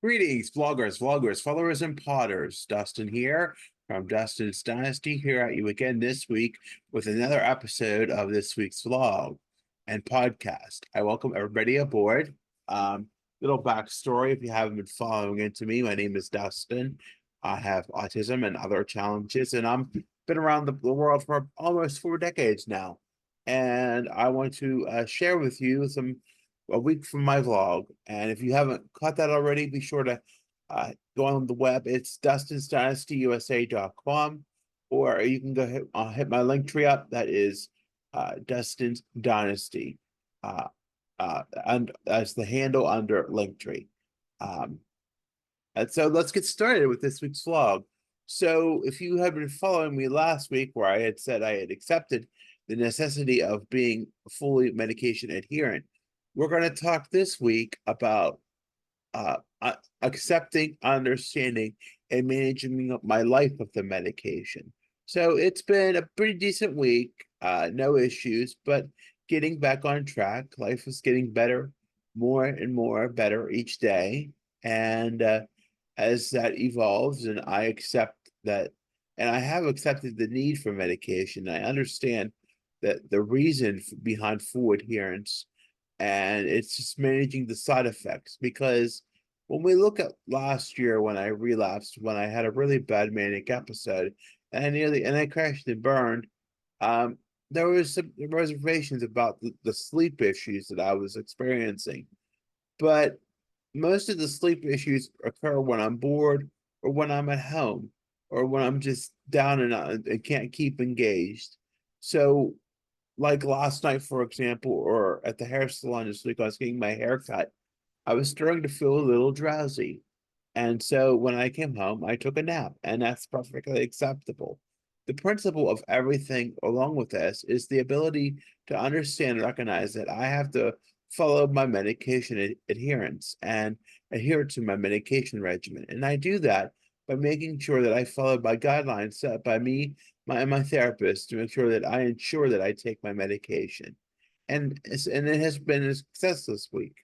Greetings, vloggers, followers, and potters. Dustin here from Dustin's Dynasty, here at you again this week with another episode of this week's vlog and podcast. I welcome everybody aboard. Little backstory if you haven't been following into me. My name is Dustin. I have autism and other challenges, and I've been around the world for almost 4 decades now. And I want to share with you a week from my vlog. And if you haven't caught that already, be sure to go on the web. It's dustinsdynastyusa.com, or you can go hit my link tree up. That is Dustin's Dynasty, and as the handle under Linktree. And so let's get started with this week's vlog. So if you have been following me last week, where I had said I had accepted the necessity of being fully medication adherent, we're going to talk this week about accepting, understanding, and managing my life with the medication. So it's been a pretty decent week, no issues, but getting back on track. Life is getting better, more and more better each day. And as that evolves, and I accept that, and I have accepted the need for medication, I understand that the reason behind full adherence, and it's just managing the side effects. Because when we look at last year, when I relapsed, when I had a really bad manic episode, and I crashed and burned, there was some reservations about the sleep issues that I was experiencing. But most of the sleep issues occur when I'm bored, or when I'm at home, or when I'm just down and can't keep engaged. So like last night, for example, or at the hair salon this week, I was getting my hair cut. I was starting to feel a little drowsy. And so when I came home, I took a nap, and that's perfectly acceptable. The principle of everything along with this is the ability to understand and recognize that I have to follow my medication adherence and adhere to my medication regimen. And I do that by making sure that I follow my guidelines set by me, my therapist, to make sure that I ensure that I take my medication. And it has been a success this week.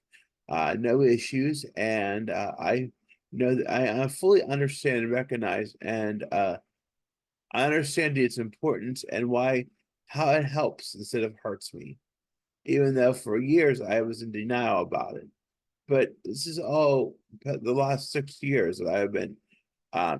No issues, and I know that I fully understand and recognize, and I understand its importance and how it helps instead of hurts me. Even though for years I was in denial about it. But this is all the last 6 years that I have been. Uh,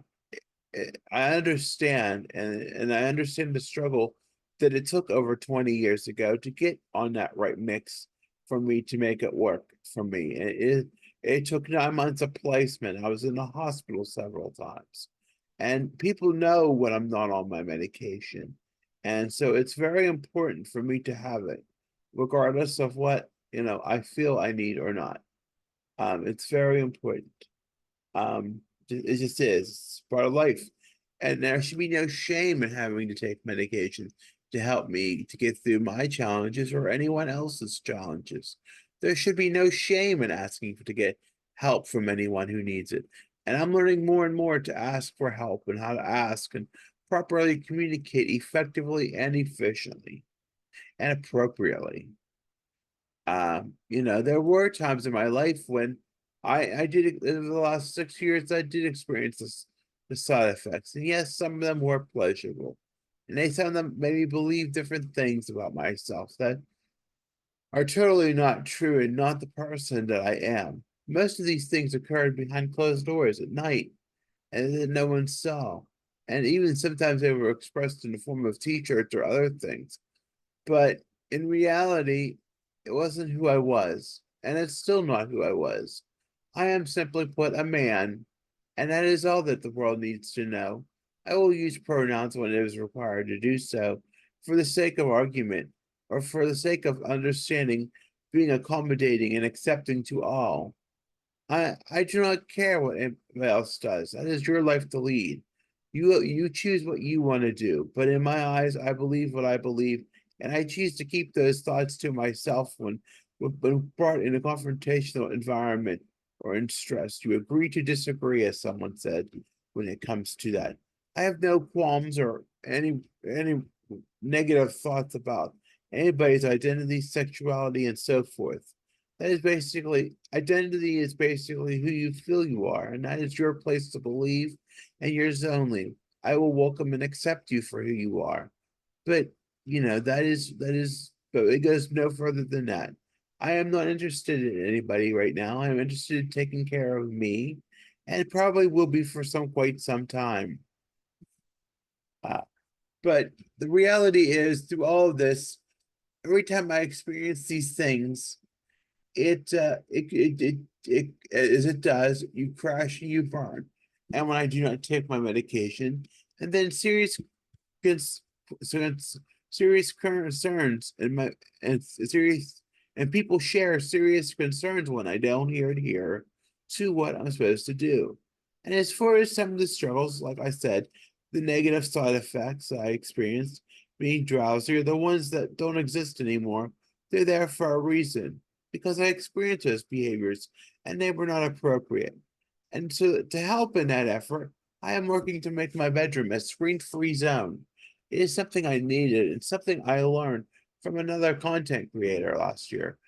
I understand, and I understand the struggle that it took over 20 years ago to get on that right mix for me to make it work for me. It took 9 months of placement. I was in the hospital several times, and people know when I'm not on my medication, and so it's very important for me to have it, regardless of what I feel I need or not. It's very important. It just is. It's part of life. And there should be no shame in having to take medication to help me to get through my challenges or anyone else's challenges. There should be no shame in asking to get help from anyone who needs it. And I'm learning more and more to ask for help, and how to ask and properly communicate effectively and efficiently and appropriately. There were times in my life when I did, in the last 6 years, I did experience the side effects. And yes, some of them were pleasurable. And some of them made me believe different things about myself that are totally not true and not the person that I am. Most of these things occurred behind closed doors at night, and that no one saw. And even sometimes they were expressed in the form of t-shirts or other things. But in reality, it wasn't who I was, and it's still not who I was. I am, simply put, a man, and that is all that the world needs to know. I will use pronouns when it is required to do so, for the sake of argument, or for the sake of understanding, being accommodating and accepting to all. I do not care what anybody else does. That is your life to lead. You choose what you want to do. But in my eyes, I believe what I believe, and I choose to keep those thoughts to myself when brought in a confrontational environment or in stress. You agree to disagree, as someone said, when it comes to that. I have no qualms or any negative thoughts about anybody's identity, sexuality, and so forth. That is basically identity is basically who you feel you are, and that is your place to believe and yours only. I will welcome and accept you for who you are. But but it goes no further than that. I am not interested in anybody right now. I'm interested in taking care of me, and probably will be for quite some time. Uh, but the reality is, through all of this, every time I experience these things, as it does, you crash and you burn. And when I do not take my medication, and then cons- serious concerns and serious and people share serious concerns when I don't adhere to what I'm supposed to do. And as far as some of the struggles, like I said, the negative side effects I experienced, being drowsy, are the ones that don't exist anymore. They're there for a reason because I experienced those behaviors and they were not appropriate. And so to help in that effort, I am working to make my bedroom a screen-free zone. It is something I needed and something I learned from another content creator last year.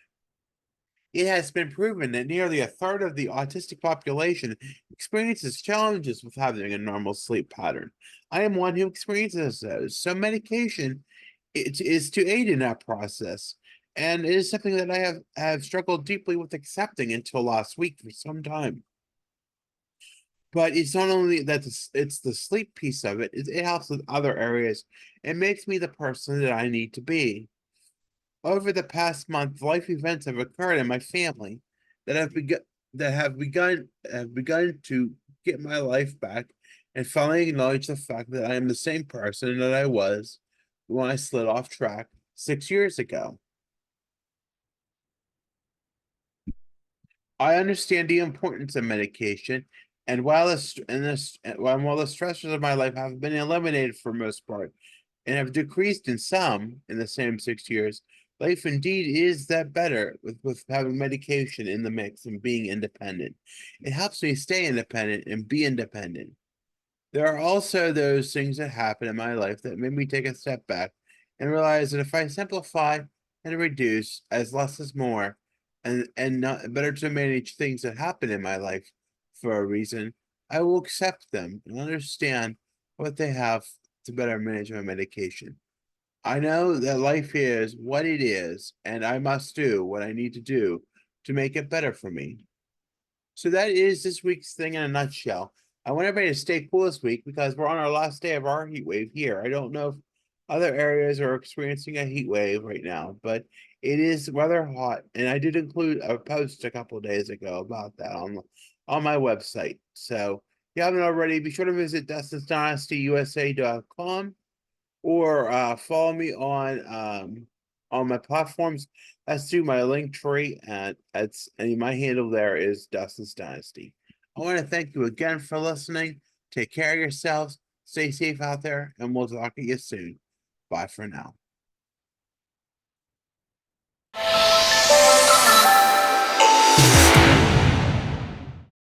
It has been proven that nearly a third of the autistic population experiences challenges with having a normal sleep pattern. I am one who experiences those. So medication it is to aid in that process. And it is something that have struggled deeply with accepting until last week for some time. But it's not only that it's the sleep piece of it helps with other areas. It makes me the person that I need to be. Over the past month, life events have occurred in my family that have begun to get my life back and finally acknowledge the fact that I am the same person that I was when I slid off track 6 years ago. I understand the importance of medication, and while the stressors of my life have been eliminated for most part, and have decreased in some in the same 6 years, life indeed is that better with having medication in the mix and being independent. It helps me stay independent and be independent. There are also those things that happen in my life that made me take a step back and realize that if I simplify and reduce as less is more, and not better to manage things that happen in my life for a reason, I will accept them and understand what they have to better manage my medication. I know that life is what it is, and I must do what I need to do to make it better for me. So that is this week's thing in a nutshell. I want everybody to stay cool this week because we're on our last day of our heat wave here. I don't know if other areas are experiencing a heat wave right now, but it is rather hot. And I did include a post a couple of days ago about that on my website. So if you haven't already, be sure to visit Dustin'sDynastyUSA.com or follow me on my platforms. That's through my link tree, and my handle there is Dustin's Dynasty. I want to thank you again for listening. Take care of yourselves, stay safe out there, and we'll talk to you soon. Bye for now.